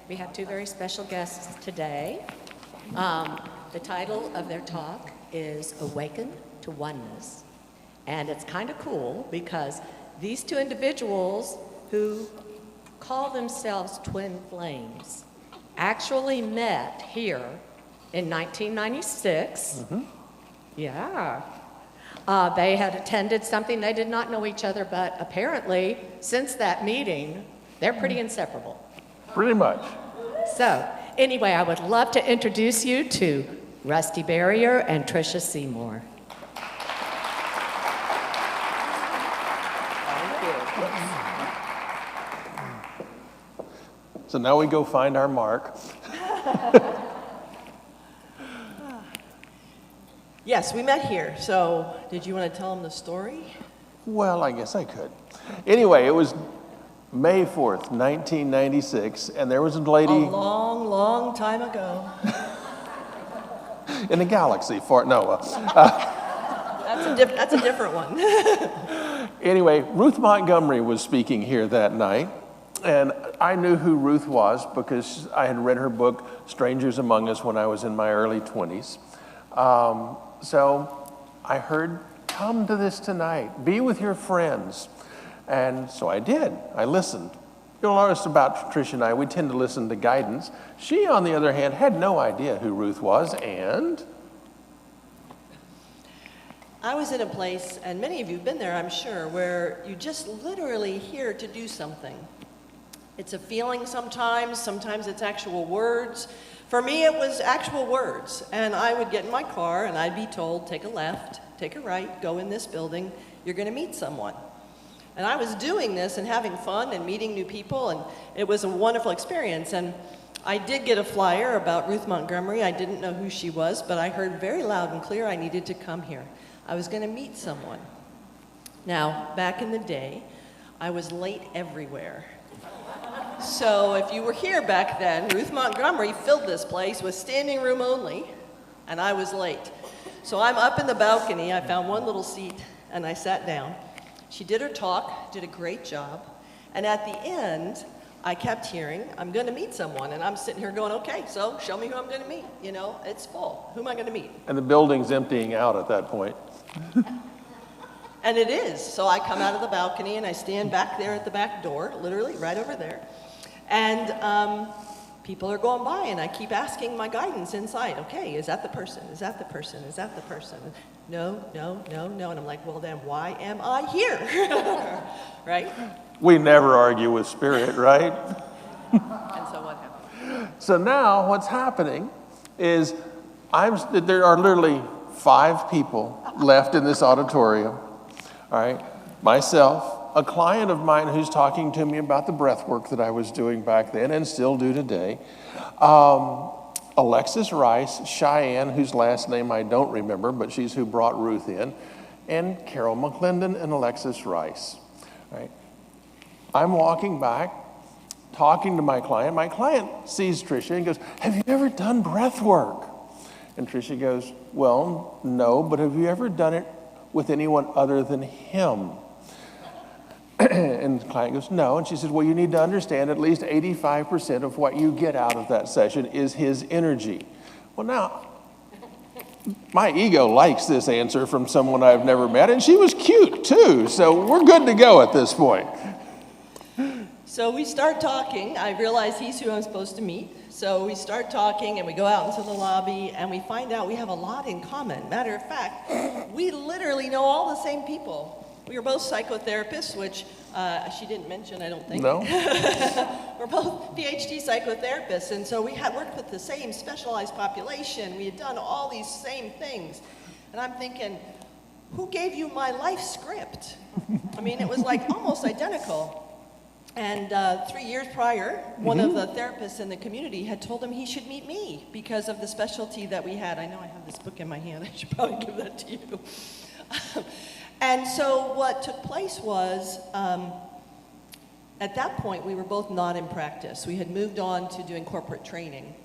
We have two very special guests today. The title of their talk is Awaken to Oneness. And it's kind of cool because these two individuals who call themselves twin flames actually met here in 1996. Yeah. They had attended something. They did not know each other, but apparently, since that meeting, they're pretty inseparable. Pretty much. So, anyway, I would love to introduce you to Rusty Barrier and Tricia Seymour. So now we go find our mark. Yes, we met here. So, did you want to tell them the story? Well, I guess I could. Anyway, it was May 4th, 1996, and there was a lady... A long, long time ago. in a galaxy far... No. That's a different one. Anyway, Ruth Montgomery was speaking here that night, and I knew who Ruth was because I had read her book, Strangers Among Us, when I was in my early 20s. So I heard, come to this tonight, be with your friends. And so I did. I listened. You'll notice about Tricia and I, we tend to listen to guidance. She, on the other hand, had no idea who Ruth was, and... I was in a place, and many of you have been there, I'm sure, where you just literally here to do something. It's a feeling sometimes it's actual words. For me, it was actual words, and I would get in my car and I'd be told, take a left, take a right, go in this building, you're gonna meet someone. And I was doing this and having fun and meeting new people, and it was a wonderful experience. And I did get a flyer about Ruth Montgomery. I didn't know who she was, but I heard very loud and clear I needed to come here. I was gonna meet someone. Now, back in the day, I was late everywhere. So if you were here back then, Ruth Montgomery filled this place with standing room only, and I was late. So I'm up in the balcony, I found one little seat, and I sat down. She did her talk, did a great job, and at the end, I kept hearing, I'm gonna meet someone, and I'm sitting here going, okay, so show me who I'm gonna meet. You know, it's full. Who am I gonna meet? And the building's emptying out at that point. And it is. So I come out of the balcony and I stand back there at the back door, literally right over there. And people are going by and I keep asking my guidance inside, okay, is that the person? Is that the person? Is that the person? No, no, no, no. And I'm like, well then why am I here? Right? We never argue with spirit, right? And so what happened? So now what's happening is there are literally 5 people left in this auditorium. All right, myself, a client of mine who's talking to me about the breath work that I was doing back then and still do today, Alexis Rice, Cheyenne, whose last name I don't remember, but she's who brought Ruth in, and Carol McClendon and Alexis Rice. All right. I'm walking back, talking to my client. My client sees Tricia and goes, have you ever done breath work? And Tricia goes, well, no, but have you ever done it with anyone other than him? And the client goes, no. And she said, well, you need to understand at least 85% of what you get out of that session is his energy. Well, now, my ego likes this answer from someone I've never met, and she was cute too, so we're good to go at this point. So we start talking. I realize he's who I'm supposed to meet. So we start talking and we go out into the lobby and we find out we have a lot in common. Matter of fact, we literally know all the same people. We were both psychotherapists, which she didn't mention, I don't think. No. We're both PhD psychotherapists, and so we had worked with the same specialized population. We had done all these same things. And I'm thinking, who gave you my life script? I mean, it was like almost identical. And 3 years prior, one of the therapists in the community had told him he should meet me because of the specialty that we had. I know I have this book in my hand. I should probably give that to you. And so what took place was, at that point, we were both not in practice. We had moved on to doing corporate training.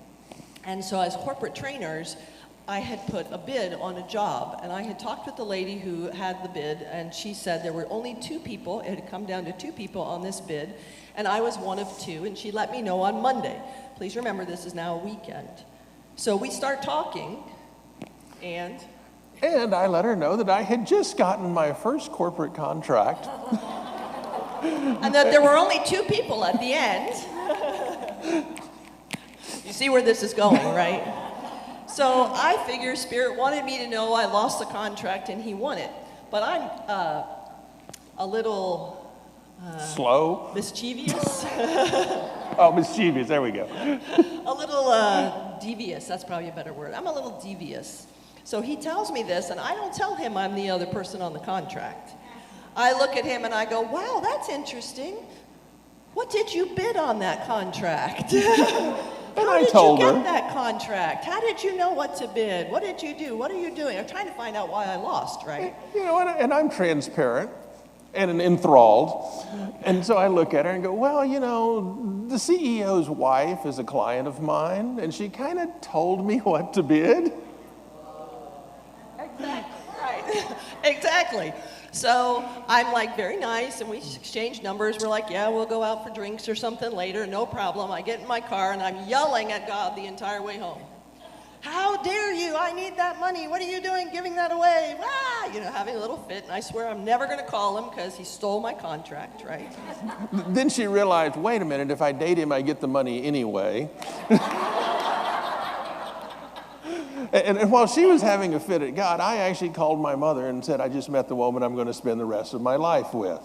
And so as corporate trainers, I had put a bid on a job, and I had talked with the lady who had the bid, and she said there were only 2 people. It had come down to 2 people on this bid, and I was one of 2, and she let me know on Monday. Please remember, this is now a weekend. So we start talking, and I let her know that I had just gotten my first corporate contract. and that there were only 2 people at the end. You see where this is going, right? So I figure Spirit wanted me to know I lost the contract and he won it. But I'm a little Slow? mischievous. Oh, mischievous, there we go. A little devious, that's probably a better word. I'm a little devious. So he tells me this, and I don't tell him I'm the other person on the contract. I look at him and I go, wow, that's interesting. What did you bid on that contract? How did you get that contract? How did you know what to bid? What did you do? What are you doing? I'm trying to find out why I lost, right? You know, and I'm transparent and enthralled. And so I look at her and go, well, you know, the CEO's wife is a client of mine, and she kind of told me what to bid. Exactly, right. Exactly. So I'm like very nice, and we exchange numbers. We're like, yeah, we'll go out for drinks or something later, no problem. I get in my car, and I'm yelling at God the entire way home. How dare you? I need that money. What are you doing giving that away? Ah! You know, having a little fit, and I swear I'm never going to call him because he stole my contract, right? Then she realized, wait a minute, if I date him, I get the money anyway. And while she was having a fit at God, I actually called my mother and said, I just met the woman I'm going to spend the rest of my life with.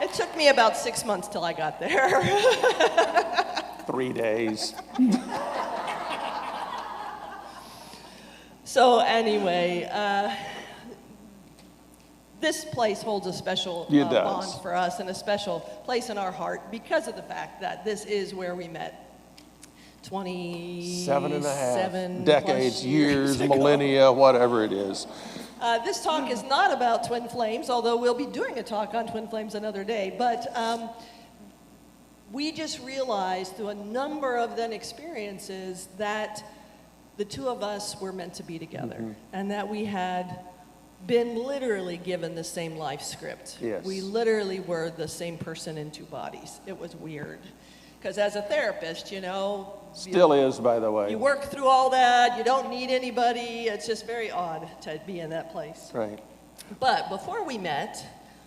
It took me about 6 months till I got there. 3 days. So anyway, this place holds a special bond for us and a special place in our heart because of the fact that this is where we met 7.5 decades, years, ago. millennia, whatever it is. This talk is not about twin flames, although we'll be doing a talk on twin flames another day. But we just realized through a number of then experiences that the 2 of us were meant to be together, and that we had been literally given the same life script. Yes. We literally were the same person in 2 bodies. It was weird. Because as a therapist, you know... Still is, by the way. You work through all that. You don't need anybody. It's just very odd to be in that place. Right. But before we met,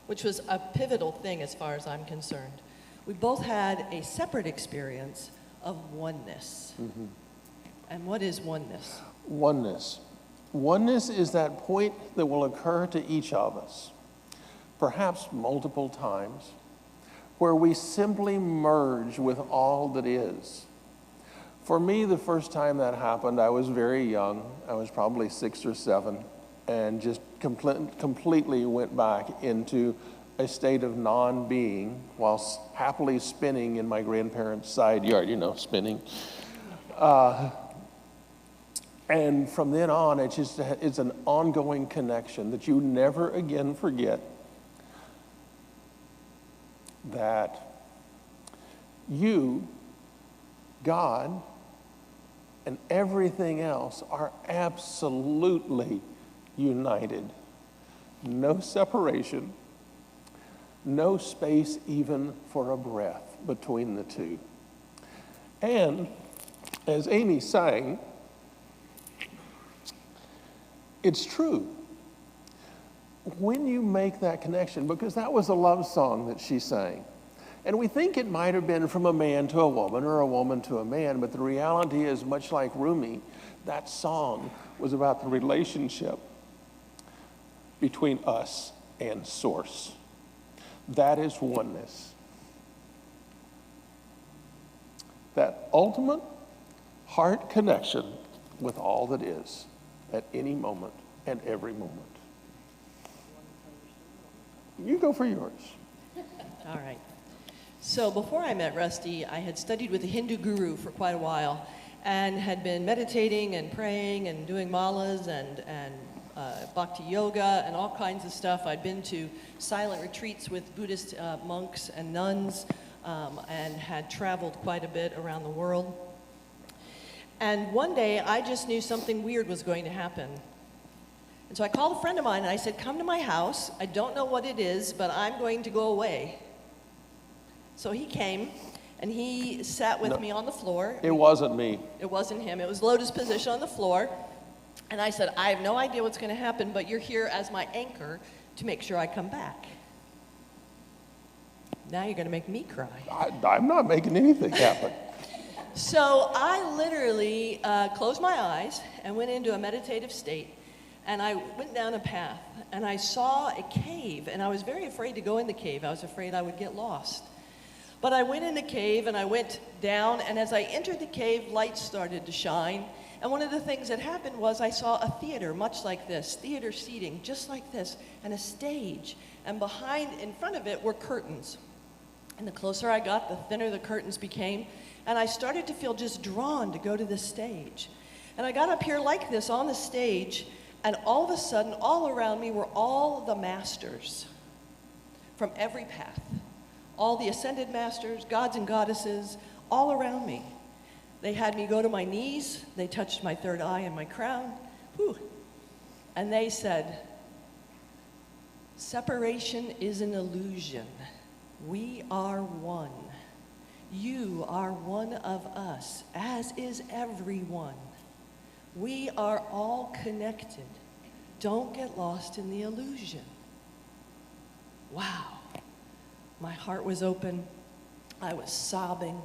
which was a pivotal thing as far as I'm concerned, we both had a separate experience of oneness. And what is oneness? Oneness. Oneness is that point that will occur to each of us, perhaps multiple times, where we simply merge with all that is. For me, the first time that happened, I was very young. I was probably 6 or 7, and just completely went back into a state of non-being while happily spinning in my grandparents' side yard, you know, spinning. And from then on, it's an ongoing connection that you never again forget that you, God, and everything else are absolutely united. No separation, no space even for a breath between the 2. And as Amy sang, it's true. When you make that connection, because that was a love song that she sang, and we think it might have been from a man to a woman or a woman to a man, but the reality is, much like Rumi, that song was about the relationship between us and Source. That is oneness. That ultimate heart connection with all that is at any moment and every moment. You go for yours. All right. So before I met Rusty, I had studied with a Hindu guru for quite a while and had been meditating and praying and doing malas and bhakti yoga and all kinds of stuff. I'd been to silent retreats with Buddhist monks and nuns and had traveled quite a bit around the world. And one day, I just knew something weird was going to happen. And so I called a friend of mine and I said, come to my house. I don't know what it is, but I'm going to go away. So he came and he sat with me on the floor. It wasn't me. It wasn't him. It was lotus position on the floor. And I said, I have no idea what's going to happen, but you're here as my anchor to make sure I come back. Now you're going to make me cry. I'm not making anything happen. So I literally closed my eyes and went into a meditative state. And I went down a path, and I saw a cave, and I was very afraid to go in the cave. I was afraid I would get lost. But I went in the cave, and I went down, and as I entered the cave, lights started to shine. And one of the things that happened was I saw a theater, much like this, theater seating, just like this, and a stage. And in front of it were curtains. And the closer I got, the thinner the curtains became. And I started to feel just drawn to go to this stage. And I got up here like this on the stage, and all of a sudden, all around me were all the masters from every path. All the ascended masters, gods and goddesses, all around me. They had me go to my knees. They touched my third eye and my crown. Whew. And they said, separation is an illusion. We are one. You are one of us, as is everyone. We are all connected. Don't get lost in the illusion. Wow. My heart was open. I was sobbing.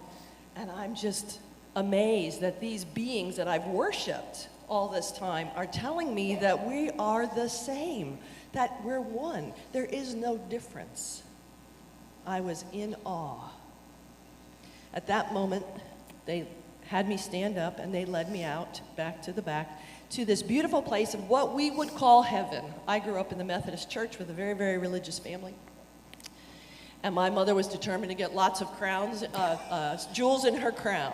And I'm just amazed that these beings that I've worshiped all this time are telling me that we are the same, that we're one. There is no difference. I was in awe. At that moment, they had me stand up, and they led me out, back to the back, to this beautiful place of what we would call heaven. I grew up in the Methodist church with a very, very religious family. And my mother was determined to get lots of crowns, jewels in her crown.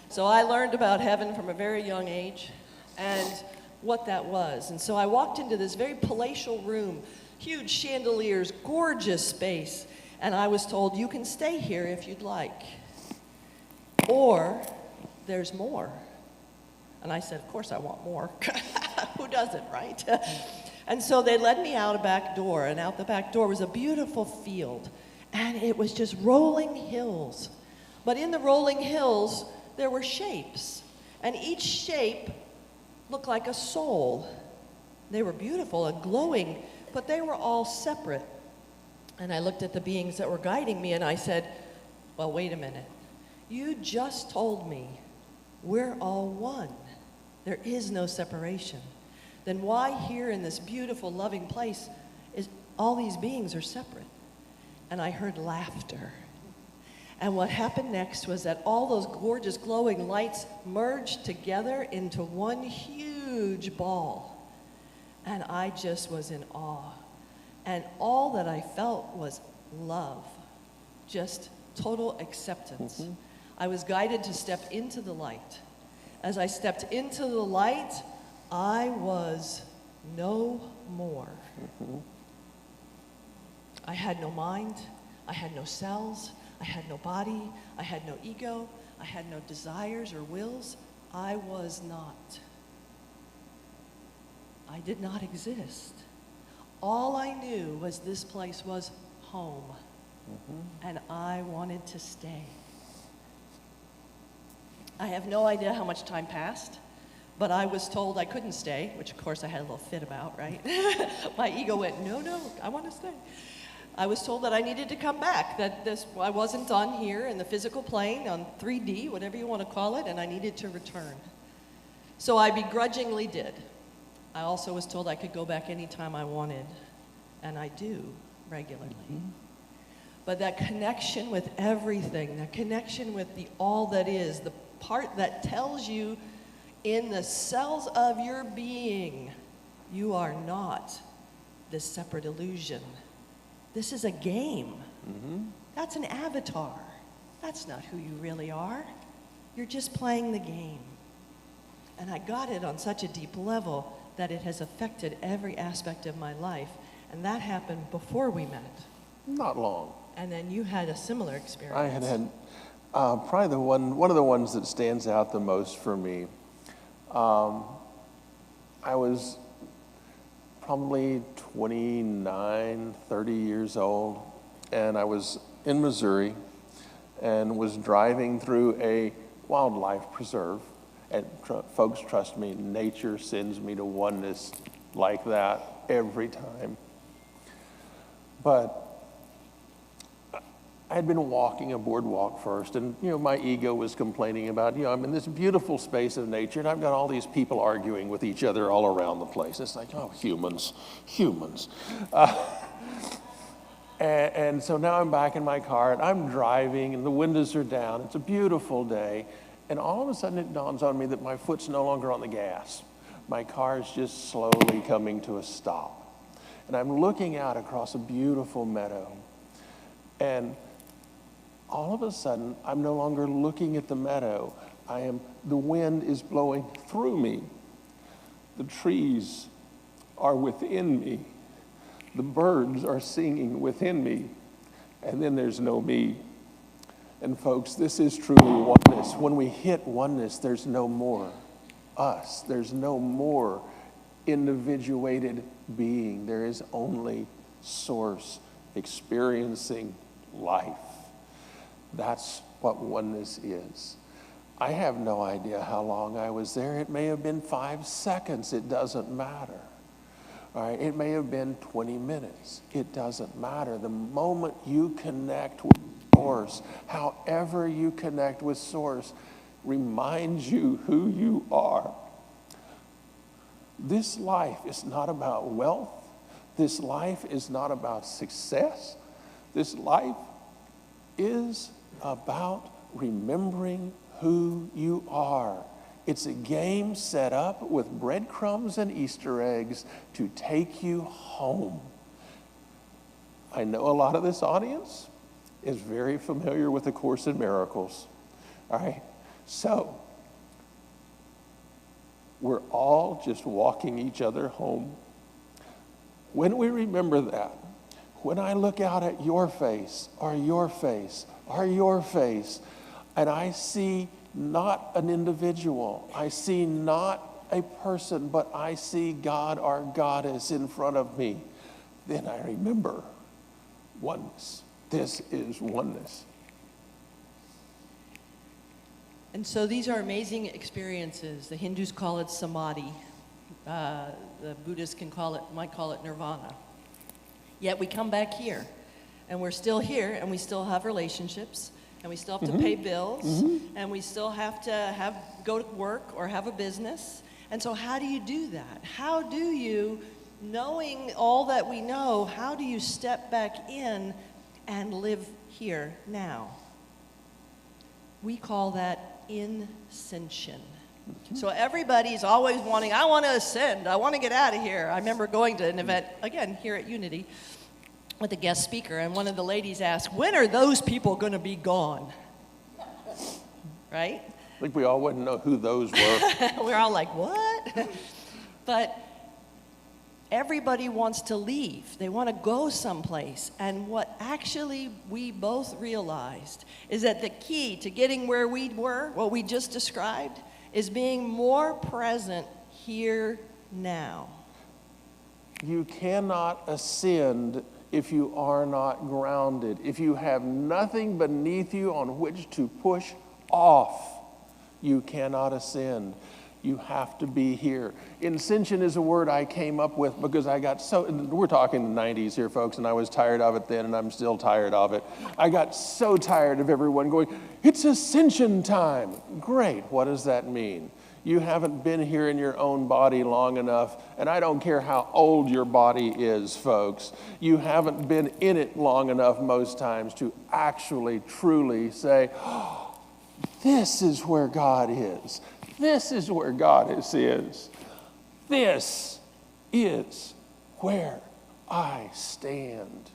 So I learned about heaven from a very young age and what that was. And so I walked into this very palatial room, huge chandeliers, gorgeous space. And I was told, you can stay here if you'd like. Or there's more. And I said, of course I want more. Who doesn't, right? And so they led me out a back door, and out the back door was a beautiful field. And it was just rolling hills. But in the rolling hills, there were shapes. And each shape looked like a soul. They were beautiful and glowing, but they were all separate. And I looked at the beings that were guiding me, and I said, well, wait a minute. You just told me we're all one. There is no separation. Then why here in this beautiful, loving place is all these beings are separate? And I heard laughter. And what happened next was that all those gorgeous glowing lights merged together into one huge ball. And I just was in awe. And all that I felt was love, just total acceptance. Mm-hmm. I was guided to step into the light. As I stepped into the light, I was no more. Mm-hmm. I had no mind, I had no cells, I had no body, I had no ego, I had no desires or wills. I was not. I did not exist. All I knew was this place was home, and I wanted to stay. I have no idea how much time passed, but I was told I couldn't stay, which of course I had a little fit about, right? My ego went, no, I want to stay. I was told that I needed to come back, that I wasn't on here in the physical plane, on 3D, whatever you want to call it, and I needed to return. So I begrudgingly did. I also was told I could go back anytime I wanted, and I do regularly. Mm-hmm. But that connection with everything, that connection with the all that is, the part that tells you in the cells of your being, you are not this separate illusion. This is a game. Mm-hmm. That's an avatar. That's not who you really are. You're just playing the game. And I got it on such a deep level that it has affected every aspect of my life. And that happened before we met. Not long. And then you had a similar experience. I had probably one of the ones that stands out the most for me. I was probably 29, 30 years old, and I was in Missouri and was driving through a wildlife preserve. And folks, trust me, nature sends me to oneness like that every time. But I had been walking a boardwalk first, and my ego was complaining about, I'm in this beautiful space of nature, and I've got all these people arguing with each other all around the place. It's like, oh, humans. And so now I'm back in my car, and I'm driving, and the windows are down. It's a beautiful day, and all of a sudden it dawns on me that my foot's no longer on the gas. My car is just slowly coming to a stop. And I'm looking out across a beautiful meadow, and all of a sudden, I'm no longer looking at the meadow. The wind is blowing through me. The trees are within me. The birds are singing within me. And then there's no me. And folks, this is truly oneness. When we hit oneness, there's no more us. There's no more individuated being. There is only source experiencing life. That's what oneness is. I have no idea how long I was there. It may have been 5 seconds. It doesn't matter. All right, it may have been 20 minutes. It doesn't matter. The moment you connect with Source, however you connect with Source, reminds you who you are. This life is not about wealth. This life is not about success. This life is about remembering who you are. It's a game set up with breadcrumbs and Easter eggs to take you home. I know a lot of this audience is very familiar with A Course in Miracles. All right? So, we're all just walking each other home. When we remember that, when I look out at your face, or your face, or your face, and I see not an individual, I see not a person, but I see God or Goddess in front of me, then I remember oneness. This is oneness. And so these are amazing experiences. The Hindus call it samadhi. The Buddhists might call it nirvana. Yet we come back here, and we're still here, and we still have relationships, and we still have to pay bills, and we still have to go to work or have a business. And so how do you do that? How do you, knowing all that we know, how do you step back in and live here now? We call that ascension. So everybody's always wanting, I want to ascend, I want to get out of here. I remember going to an event, again, here at Unity, with a guest speaker, and one of the ladies asked, when are those people going to be gone? Right? I think we all wouldn't know who those were. We're all like, what? But everybody wants to leave. They want to go someplace. And what actually we both realized is that the key to getting where we were, what we just described, is being more present here now. You cannot ascend if you are not grounded. If you have nothing beneath you on which to push off, you cannot ascend. You have to be here. Ascension is a word I came up with because I got we're talking the 90s here, folks, and I was tired of it then, and I'm still tired of it. I got so tired of everyone going, it's ascension time. Great, what does that mean? You haven't been here in your own body long enough, and I don't care how old your body is, folks. You haven't been in it long enough most times to actually, truly say, oh, this is where God is. This is where Goddess is. This is where I stand.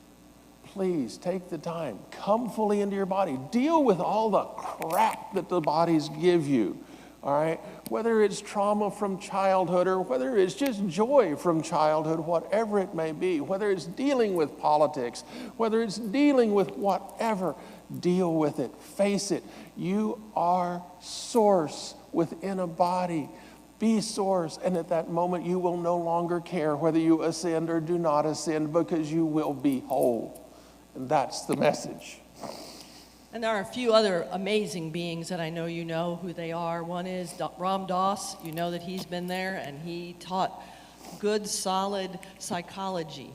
Please take the time. Come fully into your body. Deal with all the crap that the bodies give you. all right? Whether it's trauma from childhood or whether it's just joy from childhood, whatever it may be, whether it's dealing with politics, whether it's dealing with whatever, deal with it, face it. You are source within a body. Be source, and at that moment you will no longer care whether you ascend or do not ascend, because you will be whole. And that's the message. And there are a few other amazing beings that I know you know who they are. One is Ram Dass. You know that he's been there, and he taught good, solid psychology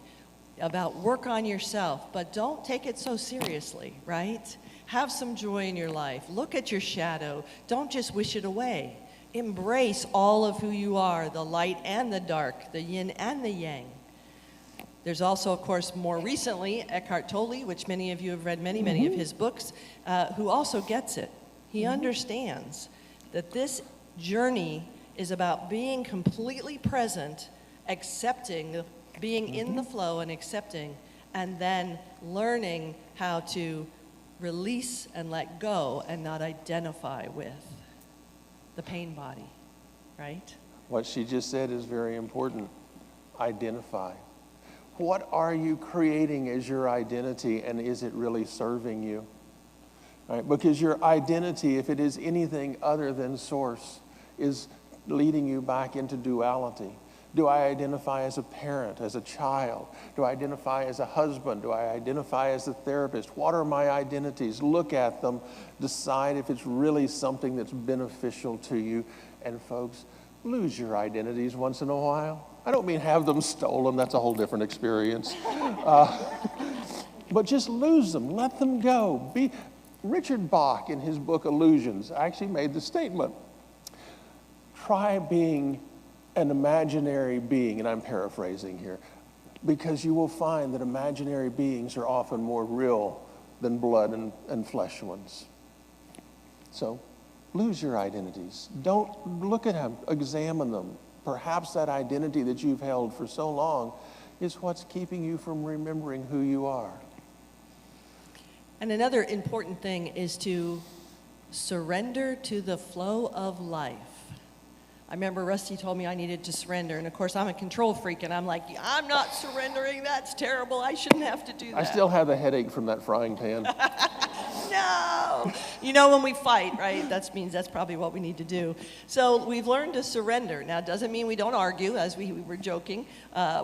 about work on yourself, but don't take it so seriously, right? Have some joy in your life. Look at your shadow. Don't just wish it away. Embrace all of who you are, the light and the dark, the yin and the yang. There's also, of course, more recently, Eckhart Tolle, which many of you have read many of his books, who also gets it. He understands that this journey is about being completely present, accepting, being in the flow and accepting, and then learning how to release and let go and not identify with the pain body, right? What she just said is very important. Identify. What are you creating as your identity, and is it really serving you? Right? Because your identity, if it is anything other than source, is leading you back into duality. Do I identify as a parent, as a child? Do I identify as a husband? Do I identify as a therapist? What are my identities? Look at them. Decide if it's really something that's beneficial to you. And folks, lose your identities once in a while. I don't mean have them stolen. That's a whole different experience. But just lose them. Let them go. Richard Bach, in his book Illusions, actually made the statement, try being an imaginary being, and I'm paraphrasing here, because you will find that imaginary beings are often more real than blood and flesh ones. So lose your identities. Don't look at them, examine them. Perhaps that identity that you've held for so long is what's keeping you from remembering who you are. And another important thing is to surrender to the flow of life. I remember Rusty told me I needed to surrender, and of course I'm a control freak, and I'm like, I'm not surrendering, that's terrible, I shouldn't have to do that. I still have the headache from that frying pan. No! You know, when we fight, right, that means that's probably what we need to do. So we've learned to surrender. Now, it doesn't mean we don't argue, as we were joking.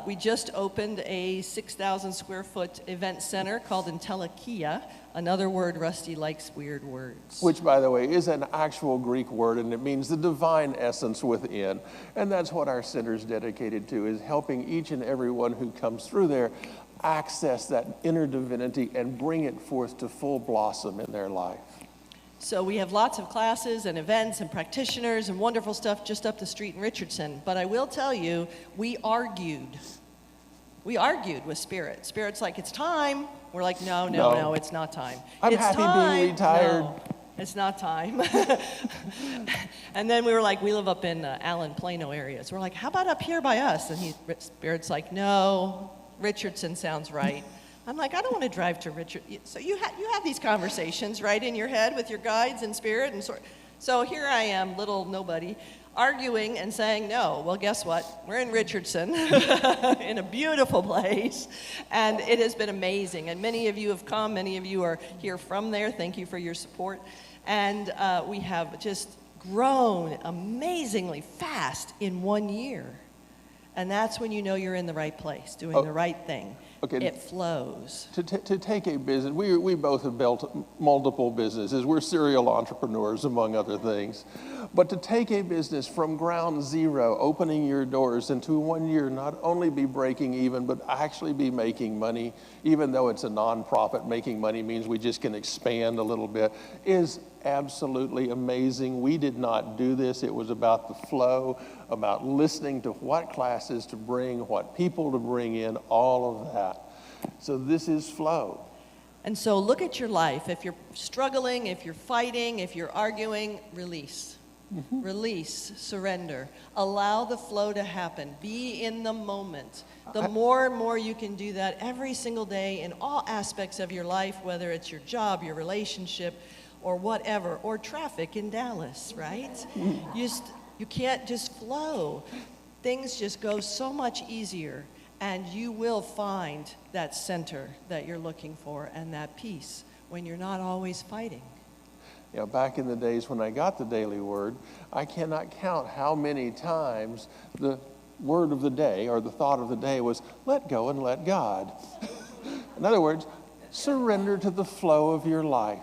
We just opened a 6,000 square foot event center called Intelekia. Another word, Rusty likes weird words. Which, by the way, is an actual Greek word, and it means the divine essence within. And that's what our center is dedicated to, is helping each and every one who comes through there access that inner divinity and bring it forth to full blossom in their life. So we have lots of classes and events and practitioners and wonderful stuff just up the street in Richardson. But I will tell you, we argued with Spirit. Spirit's like, it's time. We're like, no, it's not time. I'm it's happy time. being retired. No, it's not time. And then we were like, we live up in Allen, Plano area. So we're like, how about up here by us? And Spirit's like, no, Richardson sounds right. I'm like, I don't want to drive to Richardson. So you have these conversations, right, in your head with your guides and Spirit. And so here I am, little nobody, arguing and saying no. Well, guess what? We're in Richardson, in a beautiful place, and it has been amazing. And many of you have come. Many of you are here from there. Thank you for your support. And we have just grown amazingly fast in 1 year. And that's when you know you're in the right place, doing the right thing. Okay. It flows. To take a business, we both have built multiple businesses. We're serial entrepreneurs, among other things. But to take a business from ground zero, opening your doors, and to 1 year not only be breaking even, but actually be making money, even though it's a nonprofit, making money means we just can expand a little bit, is absolutely amazing. We did not do this. It was about the flow, about listening to what classes to bring, what people to bring in, all of that. So this is flow. And so look at your life. If you're struggling, if you're fighting, if you're arguing, release. Mm-hmm. Release, surrender. Allow the flow to happen. Be in the moment. The more and more you can do that every single day in all aspects of your life, whether it's your job, your relationship, or whatever, or traffic in Dallas, right? You can't just flow. Things just go so much easier, and you will find that center that you're looking for and that peace when you're not always fighting. You know, back in the days when I got the daily word, I cannot count how many times the word of the day or the thought of the day was, let go and let God. In other words, surrender to the flow of your life.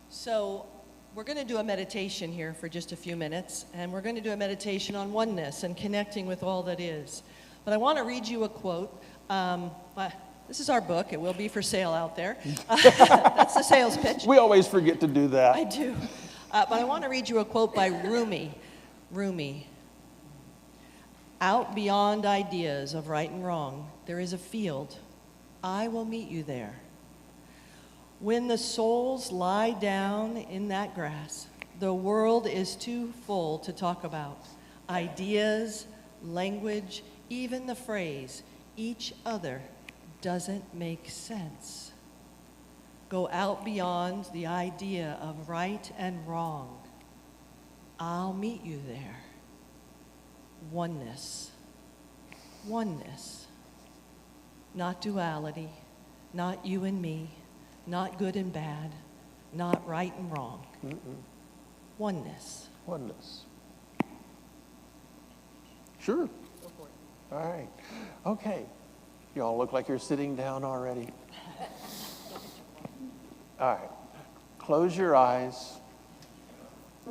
So we're going to do a meditation here for just a few minutes, and we're going to do a meditation on oneness and connecting with all that is. But I want to read you a quote. This is our book. It will be for sale out there. That's the sales pitch. We always forget to do that. I do. But I want to read you a quote by Rumi. Rumi. Out beyond ideas of right and wrong, there is a field. I will meet you there. When the souls lie down in that grass, the world is too full to talk about. Ideas, language, even the phrase, each other, doesn't make sense. Go out beyond the idea of right and wrong. I'll meet you there. Oneness. Oneness. Not duality, not you and me, not good and bad, not right and wrong. Oneness. Oneness. Sure. Go for it. All right. Okay. You all look like you're sitting down already. All right. Close your eyes.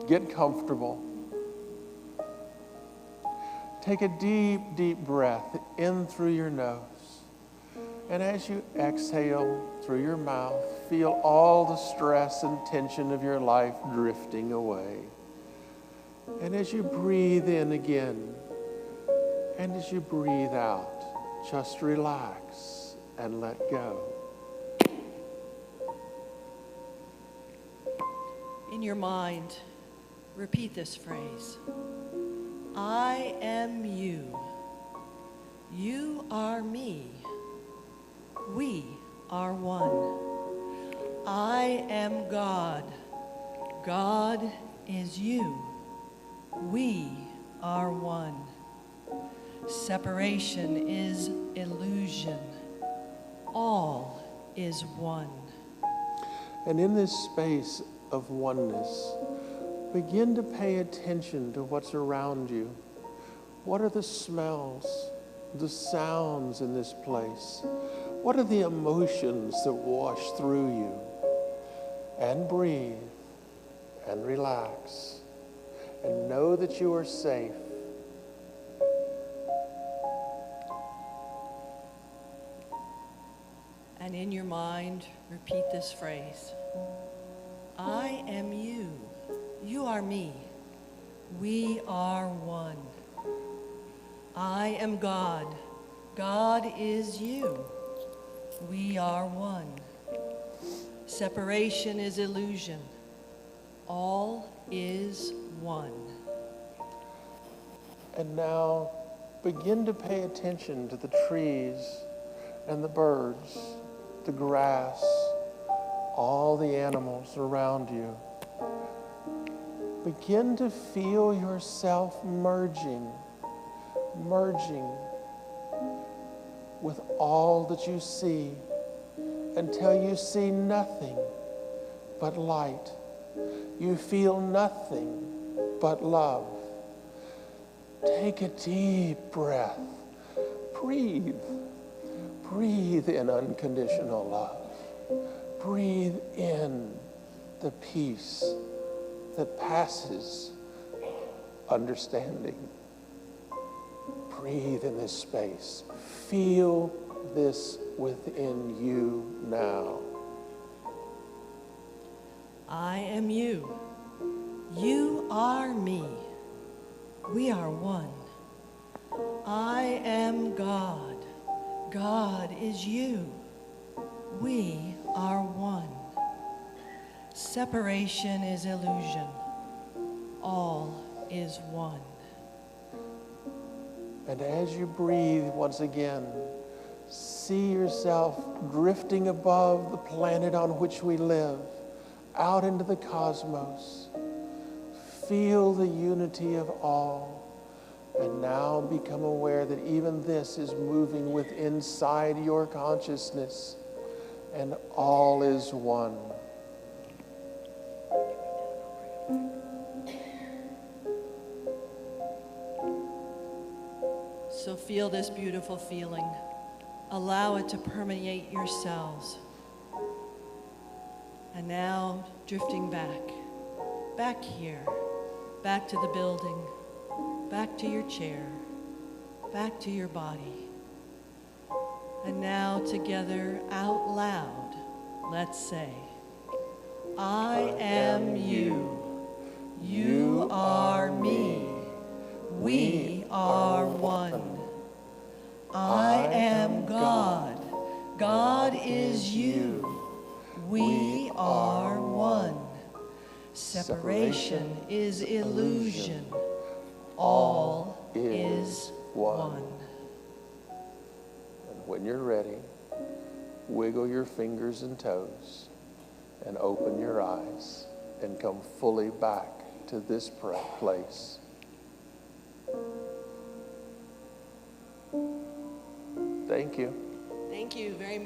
Get comfortable. Take a deep, deep breath in through your nose. And as you exhale through your mouth, feel all the stress and tension of your life drifting away. And as you breathe in again, and as you breathe out, just relax and let go. In your mind, repeat this phrase. I am you. You are me. We are one. I am God. God is you. We are one. Separation is illusion. All is one. And in this space of oneness, begin to pay attention to what's around you. What are the smells, the sounds in this place? What are the emotions that wash through you? And breathe and relax and know that you are safe. And in your mind, repeat this phrase. I am you. You are me. We are one. I am God. God is you. We are one. Separation is illusion. All is one. And now begin to pay attention to the trees and the birds, the grass, all the animals around you. Begin to feel yourself merging with all that you see until you see nothing but light. You feel nothing but love. Take a deep breath. Breathe. Breathe in unconditional love. Breathe in the peace that passes understanding. Breathe in this space. Feel this within you now. I am you. You are me. We are one. I am God. God is you. We are one. Separation is illusion. All is one. And as you breathe once again, See yourself drifting above the planet on which we live, out into the cosmos. Feel the unity of all. And now become aware that even this is moving with inside your consciousness, and all is one. So feel this beautiful feeling. Allow it to permeate your cells. And now drifting back here, back to the building, back to your chair, back to your body. And now together out loud, let's say, I am you. You are me. We are one. I am God. God is you. We are one. Separation is illusion. All is one. And when you're ready, wiggle your fingers and toes and open your eyes and come fully back to this place. Thank you. Thank you very much.